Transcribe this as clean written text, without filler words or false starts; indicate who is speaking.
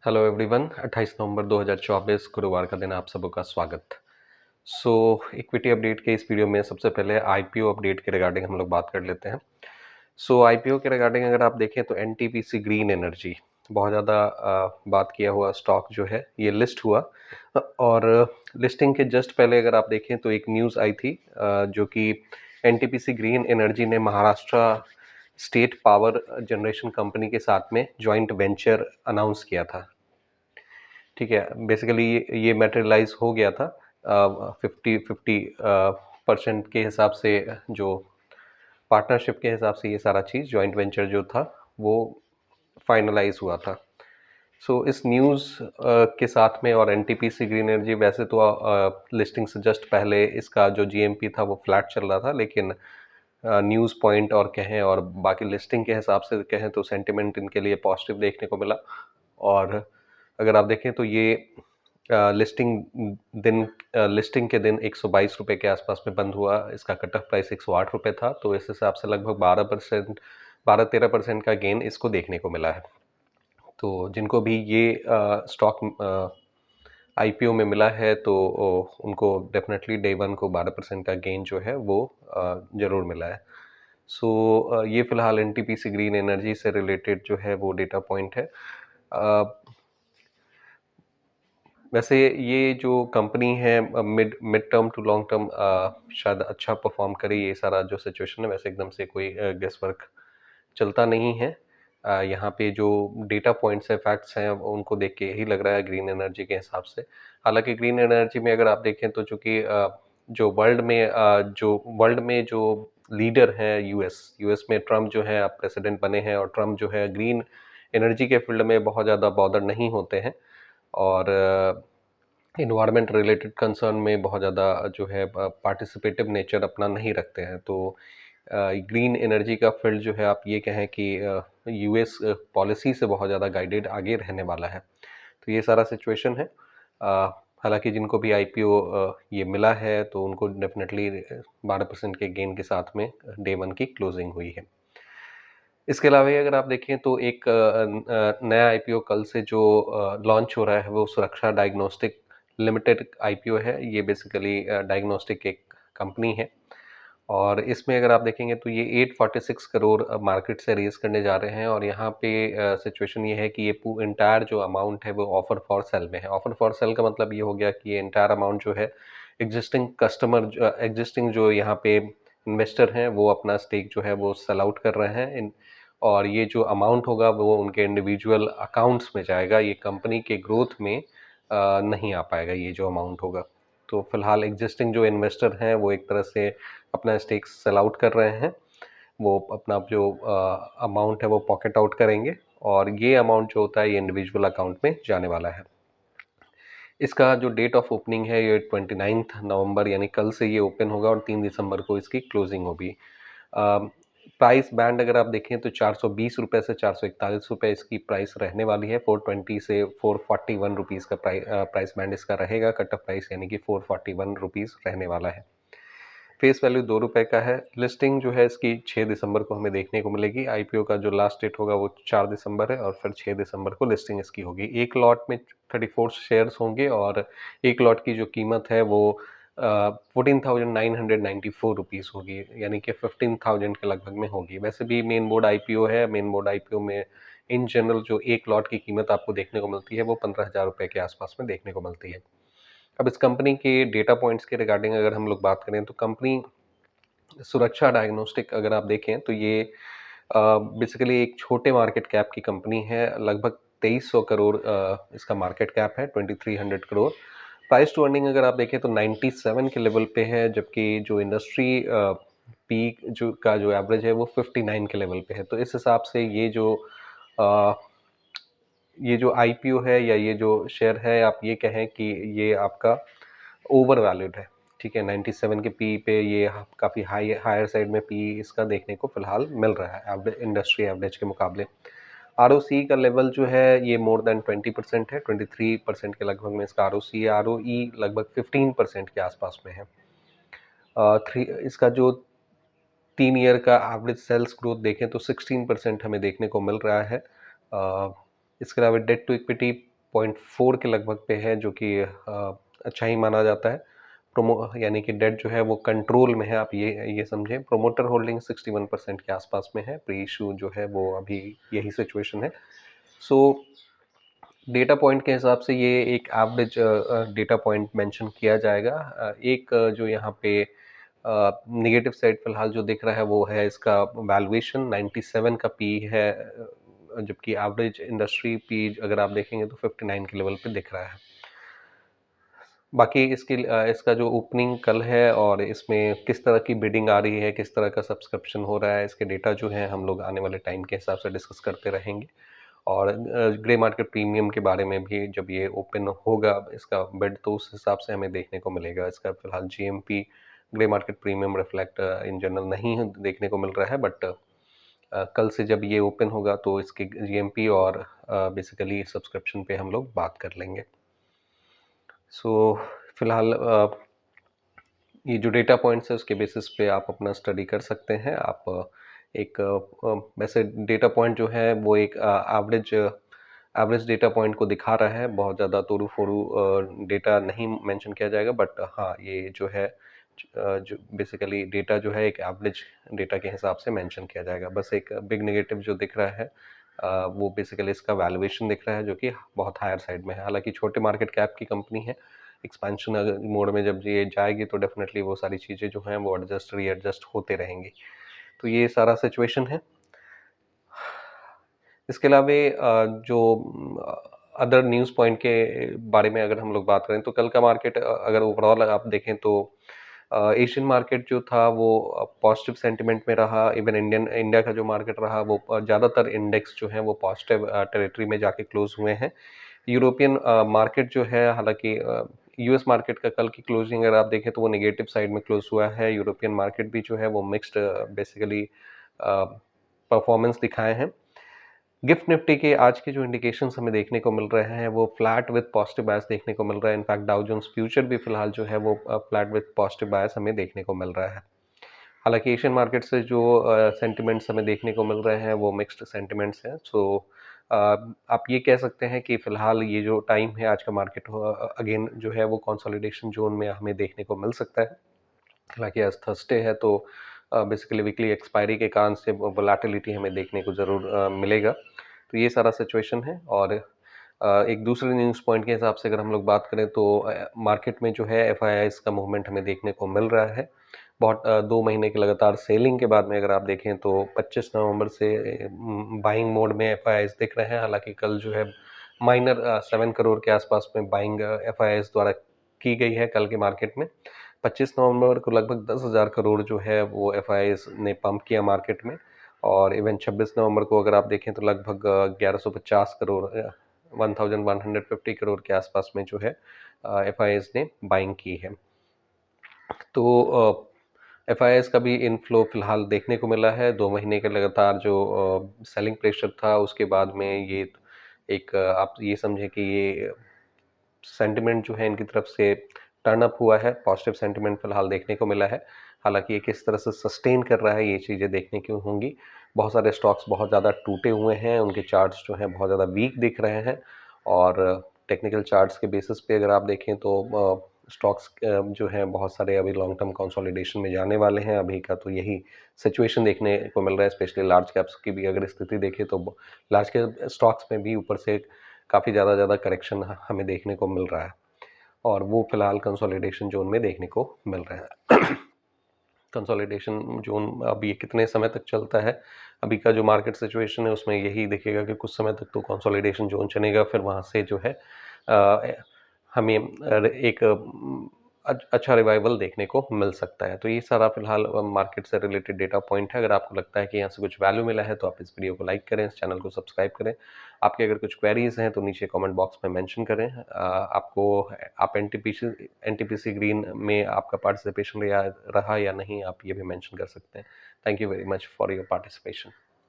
Speaker 1: Hello everyone, 28 नवंबर 2024 गुरुवार का दिन आप सबों का स्वागत। इक्विटी अपडेट के इस वीडियो में सबसे पहले आईपीओ अपडेट के रिगार्डिंग हम लोग बात कर लेते हैं। आईपीओ के रिगार्डिंग अगर आप देखें तो एनटीपीसी ग्रीन एनर्जी बहुत ज़्यादा बात किया हुआ स्टॉक जो है ये लिस्ट हुआ। और लिस्टिंग के जस्ट पहले अगर आप देखें तो एक न्यूज़ आई थी जो कि एनटीपीसी ग्रीन एनर्जी ने Maharashtra state power generation company के साथ में जॉइंट वेंचर अनाउंस किया था। ठीक है, बेसिकली ये मटेरियलाइज हो गया था 50-50% के हिसाब से। जो पार्टनरशिप के हिसाब से ये सारा चीज़ जॉइंट वेंचर जो था वो फाइनलाइज हुआ था। इस न्यूज़ के साथ में और एनटीपीसी ग्रीन एनर्जी वैसे तो लिस्टिंग से जस्ट पहले इसका जो जीएमपी था वो फ्लैट चल रहा था, लेकिन न्यूज़ पॉइंट और कहें और बाकी लिस्टिंग के हिसाब से कहें तो सेंटिमेंट इनके लिए पॉजिटिव देखने को मिला। और अगर आप देखें तो ये लिस्टिंग के दिन 122 रुपये के आसपास में बंद हुआ। इसका कट ऑफ प्राइस 108 रुपये था, तो इस हिसाब से लगभग 12-13% का गेन इसको देखने को मिला है। तो जिनको भी ये स्टॉक आईपीओ में मिला है तो उनको डेफिनेटली डे वन को 12% का गेन जो है वो ज़रूर मिला है। ये फ़िलहाल एनटीपीसी ग्रीन एनर्जी से रिलेटेड जो है वो डेटा पॉइंट है। वैसे ये जो कंपनी है mid mid term to long term शायद अच्छा परफॉर्म करे। ये सारा जो सिचुएशन है वैसे एकदम से कोई गेस वर्क चलता नहीं है। यहाँ पे जो डेटा पॉइंट्स है, फैक्ट्स हैं, उनको देख के यही लग रहा है ग्रीन एनर्जी के हिसाब से। हालांकि ग्रीन एनर्जी में अगर आप देखें तो चूँकि जो वर्ल्ड में जो लीडर हैं यूएस में ट्रम्प जो है अब प्रेसिडेंट बने हैं, और ट्रम्प जो है ग्रीन एनर्जी के फील्ड में बहुत ज़्यादा बॉदर नहीं होते हैं और इन्वायरमेंट रिलेटेड कंसर्न में बहुत ज़्यादा जो है पार्टिसिपेटिव नेचर अपना नहीं रखते हैं। तो ग्रीन एनर्जी का फील्ड जो है आप ये कहें कि यूएस पॉलिसी से बहुत ज़्यादा गाइडेड आगे रहने वाला है। तो ये सारा सिचुएशन है। हालांकि जिनको भी आईपीओ ये मिला है तो उनको डेफिनेटली 12% के गेन के साथ में डे वन की क्लोजिंग हुई है। इसके अलावा अगर आप देखें तो एक नया आईपीओ कल से जो लॉन्च हो रहा है वो सुरक्षा डायग्नोस्टिक लिमिटेड आईपीओ है। ये बेसिकली डायग्नोस्टिक एक कंपनी है और इसमें अगर आप देखेंगे तो ये 846 करोड़ मार्केट से रेज करने जा रहे हैं। और यहाँ पे सिचुएशन ये है कि ये इंटायर जो अमाउंट है वो ऑफर फॉर सेल में है। ऑफर फॉर सेल का मतलब ये हो गया कि ये इंटायर अमाउंट जो है एग्जिस्टिंग जो यहाँ पे इन्वेस्टर हैं वो अपना स्टेक जो है वो सेल आउट कर रहे हैं और ये जो अमाउंट होगा वो उनके इंडिविजुअल अकाउंट्स में जाएगा। ये कंपनी के ग्रोथ में नहीं आ पाएगा ये जो अमाउंट होगा। तो फिलहाल एग्जिस्टिंग जो इन्वेस्टर हैं वो एक तरह से अपना स्टेक सेल आउट कर रहे हैं। वो अपना जो अमाउंट है वो पॉकेट आउट करेंगे और ये अमाउंट जो होता है ये इंडिविजुअल अकाउंट में जाने वाला है। इसका जो डेट ऑफ ओपनिंग है ये 29 नवंबर यानी कल से ये ओपन होगा और 3 दिसंबर को इसकी क्लोजिंग होगी। प्राइस बैंड अगर आप देखें तो 420 रुपये से 441 रुपये इसकी प्राइस रहने वाली है। 420 से 441 रुपीज़ का प्राइस बैंड इसका रहेगा। कट ऑफ प्राइस यानी कि 441 रुपीज़ रहने वाला है। फेस वैल्यू 2 रुपये का है। लिस्टिंग जो है इसकी 6 दिसंबर को हमें देखने को मिलेगी। आईपीओ का जो लास्ट डेट होगा वो 4 दिसंबर है और फिर 6 दिसंबर को लिस्टिंग इसकी होगी। एक लॉट में 34 शेयर्स होंगे और एक लॉट की जो कीमत है वो 14,994 रुपीज़ होगी, यानी कि 15,000 के लगभग में होगी। वैसे भी मेन बोर्ड आईपीओ है। मेन बोर्ड आईपीओ में इन जनरल जो एक लॉट की कीमत आपको देखने को मिलती है वो 15,000 रुपये के आसपास में देखने को मिलती है। अब इस कंपनी के डेटा पॉइंट्स के रिगार्डिंग अगर हम लोग बात करें तो कंपनी सुरक्षा डायग्नोस्टिक अगर आप देखें तो ये बेसिकली एक छोटे मार्केट कैप की कंपनी है। लगभग 2300 करोड़ इसका मार्केट कैप है, 2300 करोड़। प्राइस टू अर्निंग अगर आप देखें तो 97 के लेवल पे है, जबकि जो इंडस्ट्री पीक जो एवरेज है वो 59 के लेवल पे है। तो इस हिसाब से ये जो आईपीओ है या ये जो शेयर है आप ये कहें कि ये आपका ओवर वैल्यूड है। ठीक है, 97 के पी पे ये काफ़ी हायर साइड में पी इसका देखने को फिलहाल मिल रहा है इंडस्ट्री एवरेज के मुकाबले। आरओसी का लेवल जो है ये मोर देन 20% है। 23% के लगभग में इसका आरओसी है। आरओई लगभग 15% के आसपास में है। इसका जो 3 ईयर का एवरेज सेल्स ग्रोथ देखें तो 16% हमें देखने को मिल रहा है। इसके अलावा डेट टू इक्विटी 0.4 के लगभग पे है, जो कि अच्छा ही माना जाता है। यानी कि डेट जो है वो कंट्रोल में है, आप ये समझें। प्रोमोटर होल्डिंग 61% के आसपास में है। प्री इशू जो है वो अभी यही सिचुएशन है। सो डेटा पॉइंट के हिसाब से ये एक एवरेज डेटा पॉइंट मेंशन किया जाएगा। एक जो यहाँ पे नेगेटिव साइड फिलहाल जो दिख रहा है वो है इसका वैल्यूएशन 97 का पी है, जबकि एवरेज इंडस्ट्री पी अगर आप देखेंगे तो 59 के लेवल पे दिख रहा है। बाकी इसका जो ओपनिंग कल है और इसमें किस तरह की बिडिंग आ रही है, किस तरह का सब्सक्रिप्शन हो रहा है, इसके डेटा जो है हम लोग आने वाले टाइम के हिसाब से डिस्कस करते रहेंगे। और ग्रे मार्केट प्रीमियम के बारे में भी जब ये ओपन होगा इसका बिड, तो उस हिसाब से हमें देखने को मिलेगा। इसका फिलहाल GMP grey market premium reflect in general नहीं देखने को मिल रहा है, बट कल से जब ये ओपन होगा तो इसके जीएमपी और बेसिकली सब्सक्रिप्शन पे हम लोग बात कर लेंगे। सो फिलहाल ये जो डेटा पॉइंट्स है उसके बेसिस पे आप अपना स्टडी कर सकते हैं। आप वैसे डेटा पॉइंट जो है वो एक एवरेज डेटा पॉइंट को दिखा रहा है, बहुत ज़्यादा तोड़ू फोड़ू डेटा नहीं मेंशन किया जाएगा, बट हाँ ये जो है जो बेसिकली डेटा जो है एक एवरेज डेटा के हिसाब से मेंशन किया जाएगा। बस एक बिग नेगेटिव जो दिख रहा है वो बेसिकली इसका वैल्यूएशन दिख रहा है, जो कि बहुत हायर साइड में है। हालांकि छोटे मार्केट कैप की कंपनी है, एक्सपेंशन मोड में जब ये जाएगी तो डेफिनेटली वो सारी चीज़ें जो हैं वो रीएडजस्ट होते रहेंगी। तो ये सारा सिचुएशन है। इसके अलावा जो अदर न्यूज़ पॉइंट के बारे में अगर हम लोग बात करें तो कल का मार्केट अगर ओवरऑल आप देखें तो एशियन मार्केट जो था वो पॉजिटिव सेंटिमेंट में रहा। इवन इंडिया का जो मार्केट रहा वो ज़्यादातर इंडेक्स जो है वो पॉजिटिव टेरिटरी में जाके क्लोज हुए हैं। यूरोपियन मार्केट जो है, हालांकि यूएस मार्केट का कल की क्लोजिंग अगर आप देखें तो वो नेगेटिव साइड में क्लोज हुआ है। यूरोपियन मार्केट भी जो है वो मिक्स्ड बेसिकली परफॉर्मेंस दिखाए हैं। गिफ्ट निफ्टी के आज के जो इंडिकेशंस हमें देखने को मिल रहे हैं वो फ्लैट विद पॉजिटिव बायस देखने को मिल रहा है। इनफैक्ट डाउ जोन्स फ्यूचर भी फिलहाल जो है वो फ्लैट विद पॉजिटिव बायस हमें देखने को मिल रहा है। हालांकि एशियन मार्केट से जो सेंटिमेंट्स हमें देखने को मिल रहे हैं वो मिक्स्ड सेंटिमेंट्स हैं। सो आप ये कह सकते हैं कि फ़िलहाल ये जो टाइम है आज का मार्केट अगेन जो है वो कंसोलिडेशन जोन में हमें देखने को मिल सकता है। हालांकि आज थर्सडे है तो बेसिकली वीकली एक्सपायरी के कारण से वोलेटिलिटी हमें देखने को ज़रूर मिलेगा। तो ये सारा सिचुएशन है। और एक दूसरे न्यूज़ पॉइंट के हिसाब से अगर हम लोग बात करें तो मार्केट में जो है एफआईआईज़ का मूवमेंट हमें देखने को मिल रहा है। बहुत 2 महीने के लगातार सेलिंग के बाद में अगर आप देखें तो 25 नवंबर से बाइंग मोड में एफआईआईज़ दिख रहे हैं। हालांकि कल जो है माइनर 7 करोड़ के आसपास में बाइंग एफआईआईज़ द्वारा की गई है कल के मार्केट में। 25 नवंबर को लगभग 10,000 करोड़ जो है वो एफआईआईज़ ने पंप किया मार्केट में। और इवन 26 नवंबर को अगर आप देखें तो लगभग 1150 करोड़ 1150 करोड़ के आसपास में जो है एफआईआईज़ ने बाइंग की है। तो एफआईआईज़ का भी इनफ्लो फिलहाल देखने को मिला है। 2 महीने के लगातार जो सेलिंग प्रेशर था उसके बाद में ये एक आप ये समझें कि ये सेंटिमेंट जो है इनकी तरफ से टर्न अप हुआ है, पॉजिटिव सेंटिमेंट फिलहाल देखने को मिला है। हालांकि ये किस तरह से सस्टेन कर रहा है ये चीज़ें देखने की होंगी। बहुत सारे स्टॉक्स बहुत ज़्यादा टूटे हुए हैं, उनके चार्ट्स जो हैं बहुत ज़्यादा वीक दिख रहे हैं। और टेक्निकल चार्ट्स के बेसिस पे अगर आप देखें तो स्टॉक्स जो हैं बहुत सारे अभी लॉन्ग टर्म कंसोलिडेशन में जाने वाले हैं। अभी का तो यही सिचुएशन देखने को मिल रहा है। स्पेशली लार्ज कैप्स की भी अगर स्थिति देखें तो लार्ज कैप स्टॉक्स में भी ऊपर से काफ़ी ज़्यादा करेक्शन हमें देखने को मिल रहा है और वो फिलहाल कंसोलिडेशन जोन में देखने को मिल रहे हैं। कंसोलिडेशन जोन अब ये कितने समय तक चलता है, अभी का जो मार्केट सिचुएशन है उसमें यही दिखेगा कि कुछ समय तक तो कंसोलिडेशन जोन चलेगा, फिर वहाँ से जो है हमें एक अच्छा रिवाइवल देखने को मिल सकता है। तो ये सारा फिलहाल मार्केट से रिलेटेड डेटा पॉइंट है। अगर आपको लगता है कि यहाँ से कुछ वैल्यू मिला है तो आप इस वीडियो को लाइक करें, इस चैनल को सब्सक्राइब करें। आपके अगर कुछ क्वेरीज हैं तो नीचे कमेंट बॉक्स में मेंशन करें। आप एनटीपीसी ग्रीन में आपका पार्टिसिपेशन रहा या नहीं, आप ये भी मेंशन कर सकते हैं। Thank you very much for your participation.